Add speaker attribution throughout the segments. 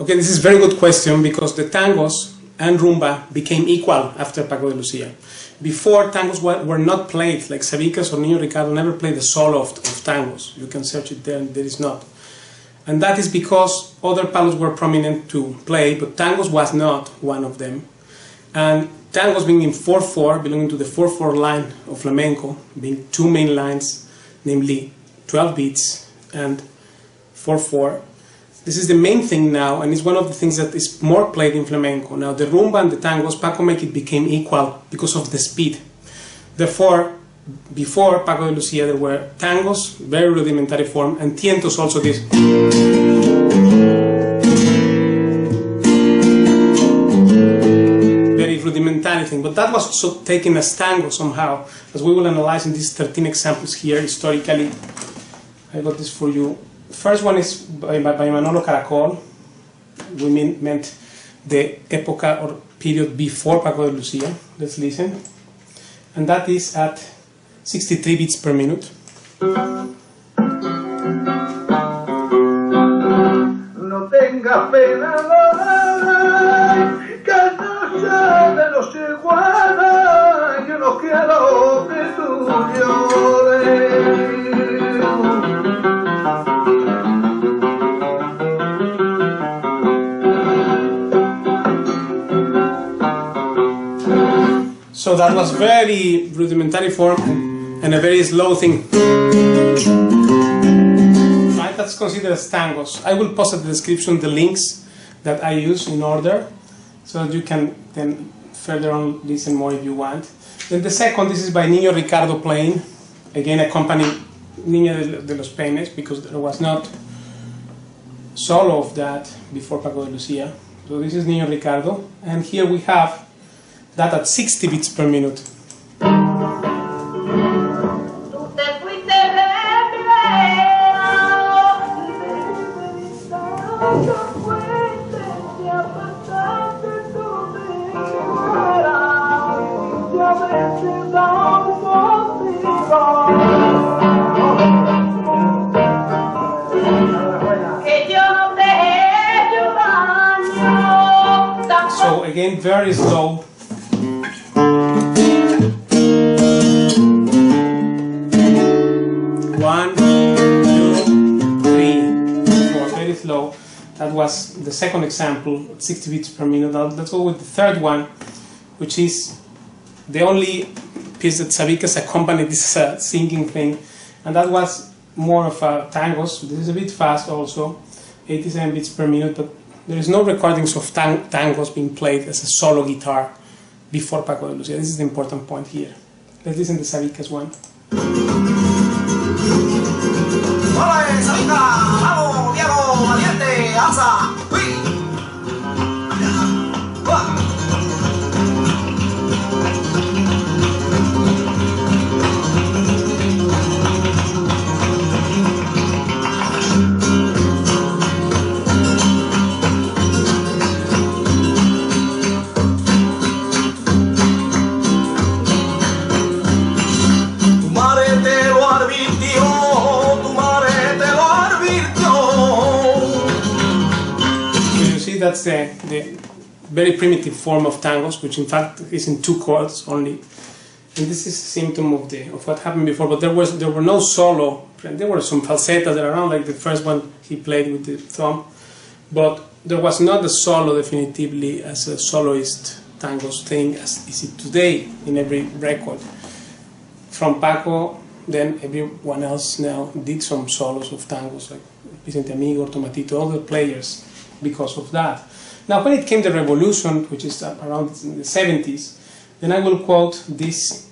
Speaker 1: Okay, this is a very good question because the tangos and rumba became equal after Paco de Lucia. Before, tangos were not played, like Sabicas or Niño Ricardo never played the solo of tangos. You can search it there and there is not. And that is because other palos were prominent to play, but tangos was not one of them. And tangos being in 4/4, belonging to the 4/4 line of flamenco, being two main lines, namely 12 beats and 4/4. This is the main thing now, and it's one of the things that is more played in flamenco. Now the rumba and the tangos, Paco make it became equal because of the speed. Therefore, before Paco de Lucia there were tangos, very rudimentary form, and tientos also this. Very rudimentary thing, but that was also taken as tango somehow, as we will analyze in these 13 examples here historically. I got this for you. First one is by Manolo Caracol. We meant the época or period before Paco de Lucia. Let's listen. And that is at 63 beats per minute.
Speaker 2: No tengas pena, que no sea de los iguales, yo no quiero que tú llores.
Speaker 1: So that was very rudimentary form and a very slow thing. Right, that's considered as tangos. I will post at the description the links that I use in order, so that you can then further on listen more if you want. Then the second, this is by Niño Ricardo playing, again accompanying Niño de los Peines, because there was not solo of that before Paco de Lucia. So this is Niño Ricardo, and here we have that at 60 beats per minute. So again, very slow. Slow. That was the second example, 60 beats per minute. Now let's go with the third one, which is the only piece that Sabicas accompanied this singing thing, and that was more of a tangos. This is a bit fast also, 87 beats per minute, but there is no recordings of tangos being played as a solo guitar before Paco de Lucia. This is the important point here. Let's listen to Sabicas one.
Speaker 3: ¡Hola, Sabita! ¡Vamos, Diego! ¡Valiente! ¡Alza! ¡Uy! Tu madre te lo advirtió.
Speaker 1: That's the very primitive form of tangos, which in fact is in 2 chords only, and this is a symptom of what happened before. But there were no solo. There were some falsettas that are around, like the first one he played with the thumb, but there was not a solo definitively as a soloist tangos thing as is it today in every record. From Paco, then everyone else now did some solos of tangos, like Vicente Amigo, Tomatito, other players, because of that. Now when it came the revolution, which is around the 70s, then I will quote this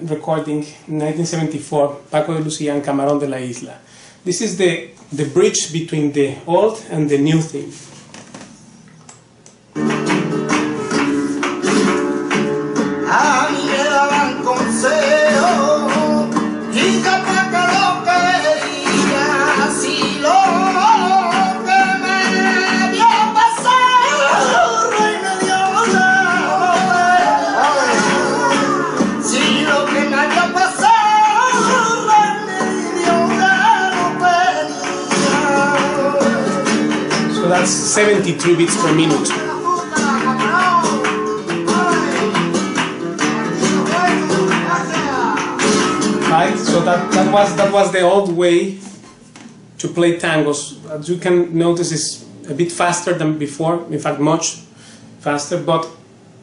Speaker 1: recording in 1974, Paco de Lucia and Camaron de la Isla. This is the bridge between the old and the new thing. that's 73 beats per minute. Right, so that was the old way to play tangos. As you can notice, it's a bit faster than before. In fact, much faster, but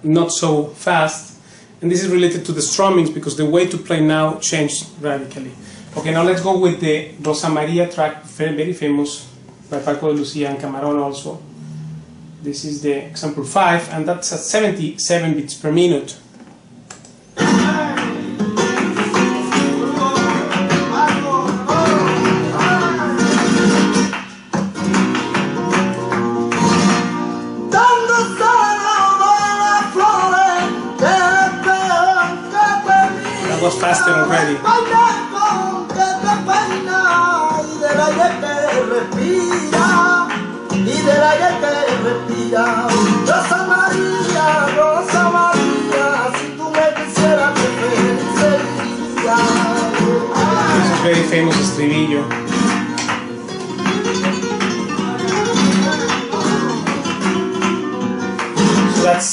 Speaker 1: not so fast. And this is related to the strummings because the way to play now changed radically. Okay, now let's go with the Rosa Maria track, very, very famous by Paco de Lucia and Camaron also. This is the example 5, and that's at 77 beats per minute. That was faster already.
Speaker 3: Rosa María, si tú me quisieras, te felicitaría.
Speaker 1: This is very famous estribillo. So that's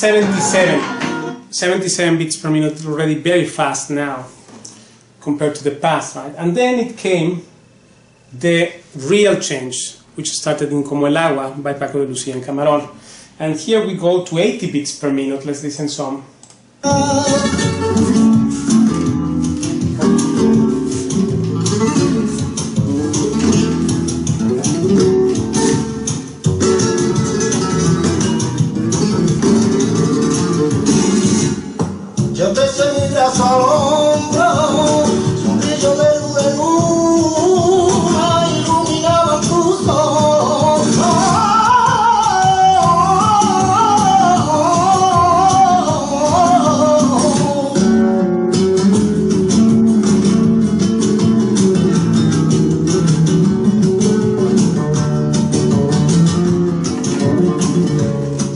Speaker 1: 77 beats per minute, already very fast now compared to the past, right? And then it came the real change, which started in Como el Agua by Paco de Lucia and Camaron. And here we go to 80 beats per minute. Let's listen some.
Speaker 3: Yo te seguí brazo al hombro, un brillo de luna iluminaba tus ojos.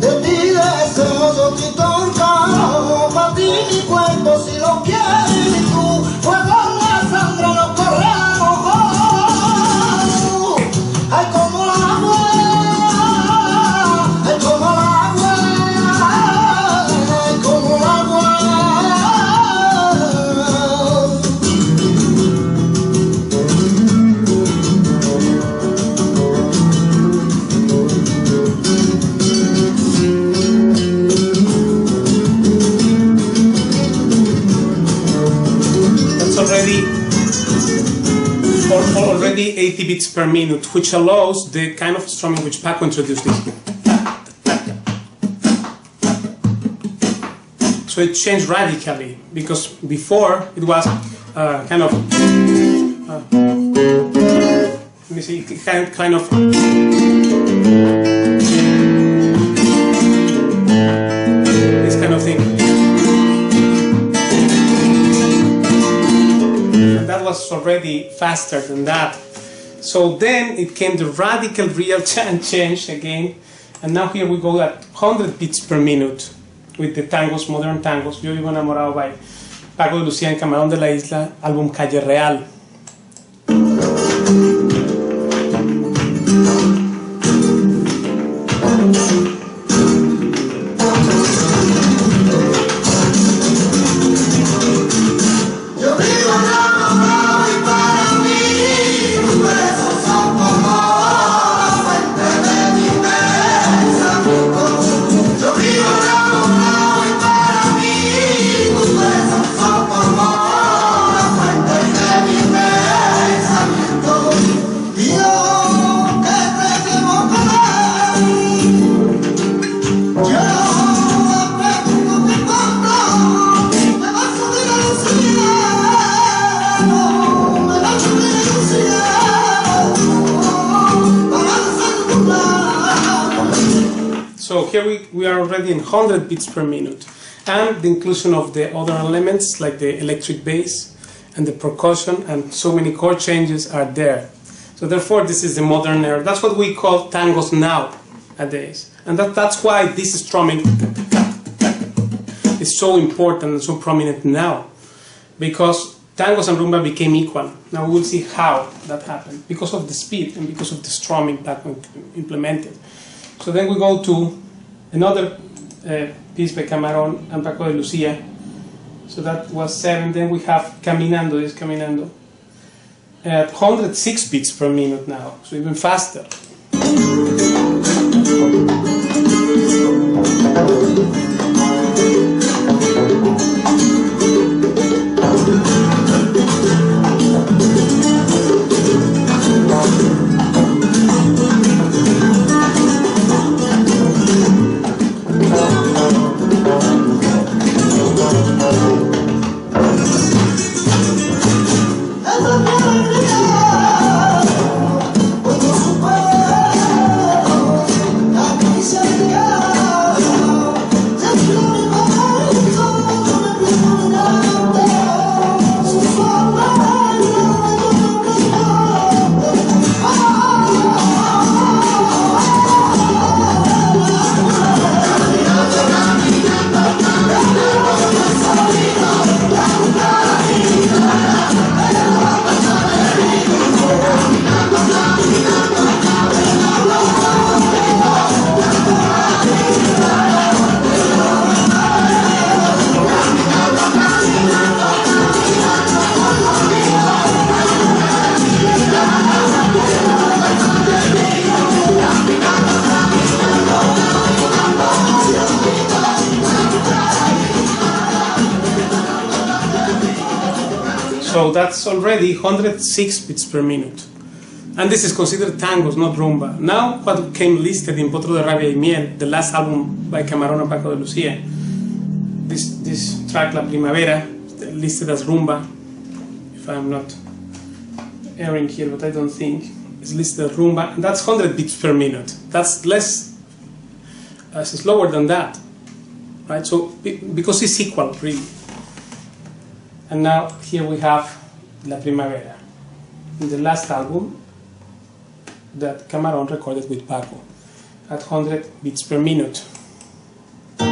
Speaker 3: De ti deseo yo te tocar, para ti mi cuento si lo quieres tú, fuego en la sangre nos corremos. Ay como el agua, ay como el agua, ay como el agua.
Speaker 1: That's already 80 beats per minute, which allows the kind of strumming which Paco introduced this. So it changed radically, because before it was kind of let me see, kind of this kind of thing. And that was already faster than that. So then it came the radical real change again, and now here we go at 100 beats per minute with the tangos, modern tangos. Yo Vivo Enamorado by Paco de Lucía en Camaron de la Isla, álbum Calle Real.
Speaker 3: Yo vivo enamorado y para mí tus besos son como la fuente de mi pensamiento. Yo vivo enamorado y para mí tus besos son como la fuente de mi pensamiento. Y yo que te llevo con él, yo me pregunto qué cuando me vas a subir a los
Speaker 1: So here we are already in 100 beats per minute, and the inclusion of the other elements like the electric bass and the percussion and so many chord changes are there. So therefore this is the modern era. That's what we call tangos nowadays, and that's why this strumming is so important and so prominent now, because tangos and rumba became equal. Now we'll see how that happened, because of the speed and because of the strumming that we implemented. So then we go to another piece by Camaron and Paco de Lucia. So that was 7. Then we have Caminando, this Caminando, at 106 beats per minute now, so even faster. So that's already 106 beats per minute. And this is considered tangos, not rumba. Now what came listed in Potro de Rabia y Miel, the last album by Camaron and Paco de Lucia, this track La Primavera, listed as rumba, if I'm not erring here, but I don't think, it's listed as rumba, and that's 100 beats per minute. That's less, slower than that, right? So, because it's equal, really. And now here we have La Primavera, the last album that Camaron recorded with Paco at 100 beats per minute. You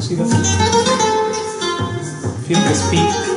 Speaker 1: see that? Feel the speed.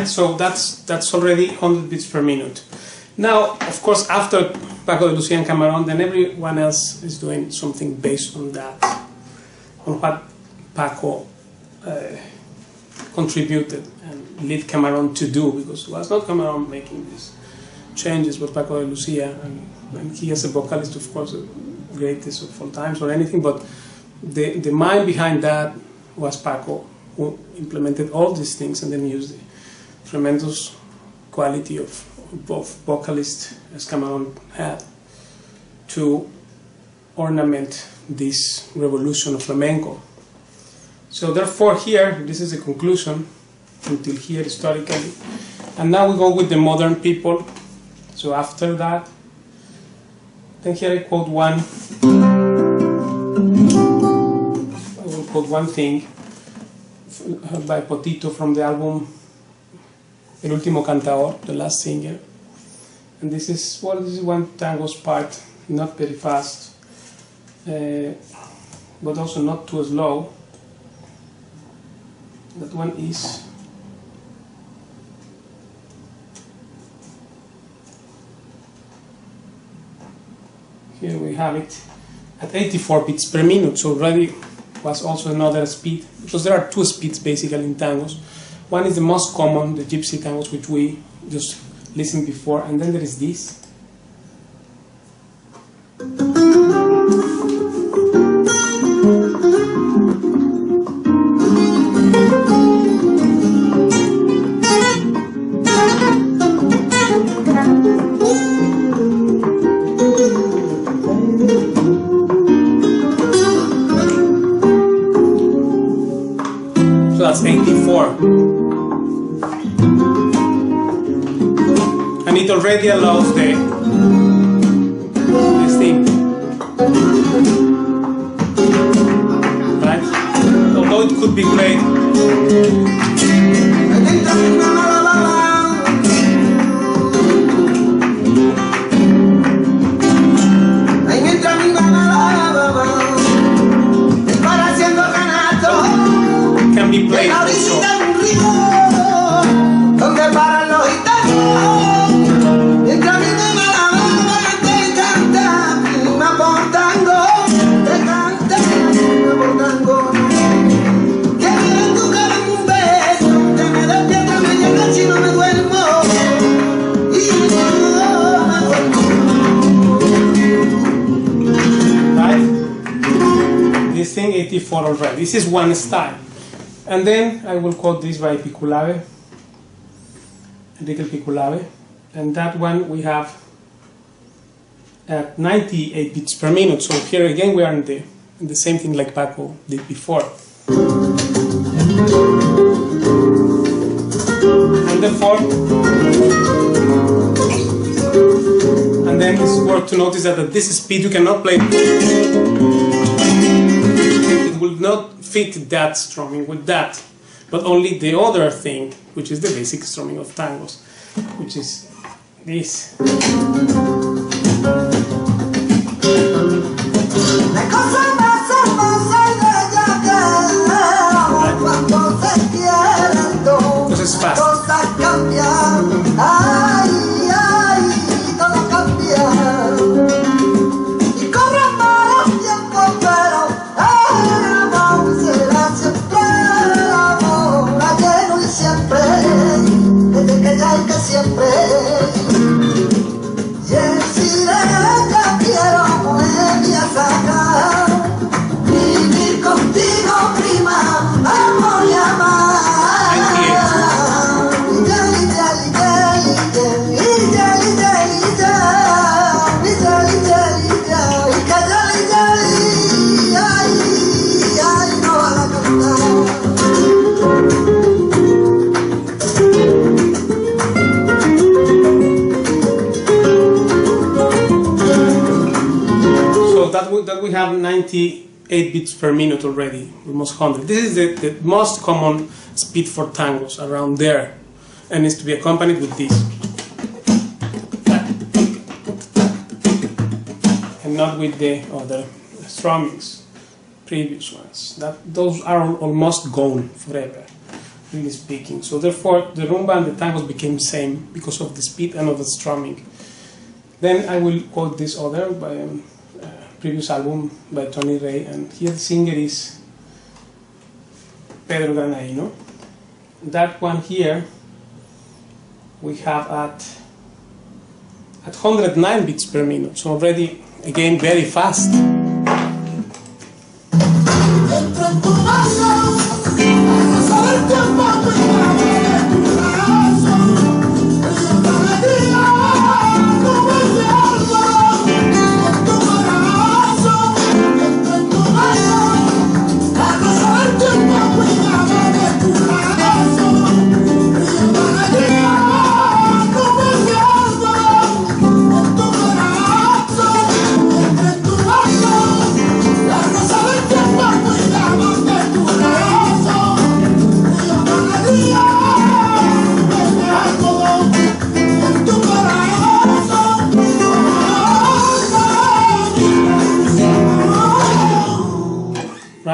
Speaker 1: So that's already 100 beats per minute. Now, of course, after Paco de Lucia and Camaron, then everyone else is doing something based on that, on what Paco contributed and led Camaron to do, because it was not Camaron making these changes, but Paco de Lucia, and he as a vocalist, of course, the greatest of all times or anything, but the mind behind that was Paco, who implemented all these things and then used the tremendous quality of both vocalists as Camaron had to ornament this revolution of flamenco. So therefore here, this is the conclusion until here historically. And now we go with the modern people. So after that, then here I quote one, I will quote one thing by Potito from the album El Último Cantador, the last singer. And this is, well, this is one tango's part, not very fast, but also not too slow. That one is here we have it at 84 beats per minute, so already was also another speed, because there are two speeds basically in tangos. One is the most common, the gypsy tangos, which we just listened before, and then there is this. 84. And it already allows this thing. Right? Although it could be played. Can be played also. This thing 84 already. This is one style. And then I will quote this by Piculave, Enrique Piculave. And that one we have at 98 beats per minute. So here again we are in the same thing like Paco did before. And the fourth. And then it's worth to notice that at this speed you cannot play. It will not fit that strumming with that, but only the other thing, which is the basic strumming of tangos, which is this. Entonces es fácil. That we have 98 beats per minute already, almost 100. This is the most common speed for tangos, around there, and it's to be accompanied with this, and not with the other strummings, previous ones. Those are almost gone forever, really speaking. So therefore, the rumba and the tangos became same because of the speed and of the strumming. Then I will quote this other by previous album by Tony Ray, and here the singer is Pedro Granaino. That one here we have at 109 beats per minute, so already again very fast.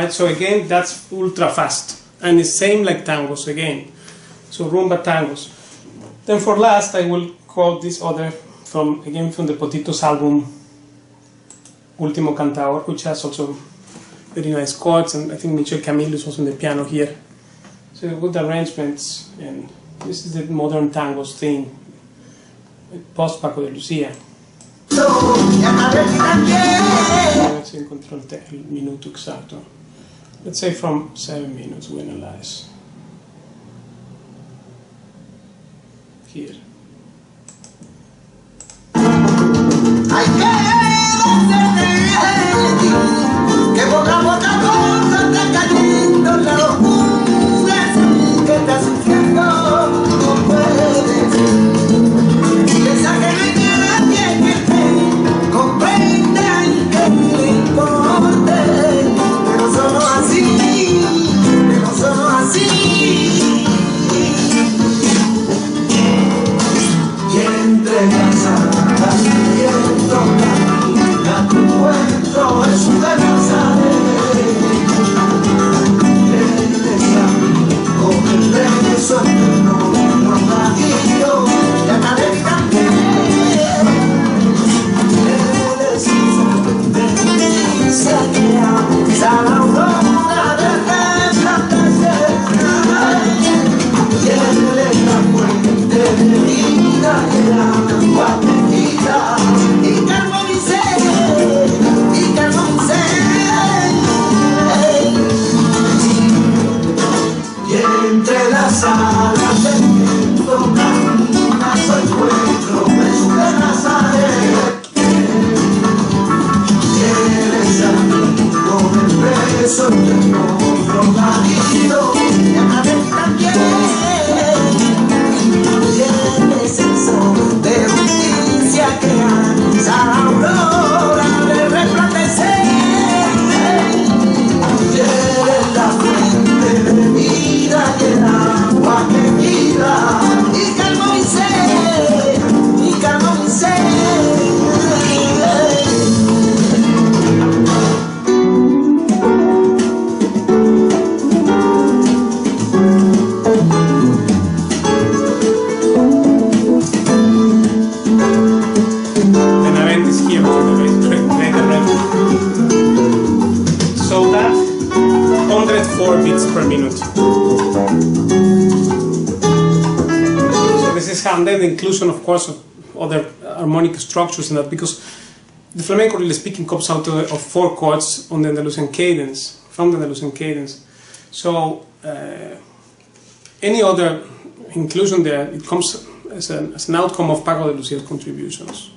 Speaker 1: So again, that's ultra fast, and it's same like tangos again. So rumba tangos. Then for last, I will quote this other from the Potitos album, Último Cantador, which has also very nice chords, and I think Michel Camilo is also on the piano here. So good arrangements, and this is the modern tangos thing, post Paco de Lucia. Si encontró el minuto exacto. Let's say from 7 minutes we analyze. Here.
Speaker 3: Que poca cosa está cayendo la locura. soy el monstruo marido, y Anabel también. Tienes el sol de justicia que esa aurora de resplandecer. Eres la fuente de vida y el agua que guía, y calmo mi sed, y calmo mi sed.
Speaker 1: So that 104 beats per minute. So this is how, and then the inclusion, of course, of other harmonic structures in that, because the flamenco, really speaking, comes out of 4 chords on the Andalusian cadence, from the Andalusian cadence. So any other inclusion there, it comes as an outcome of Paco de Lucia's contributions.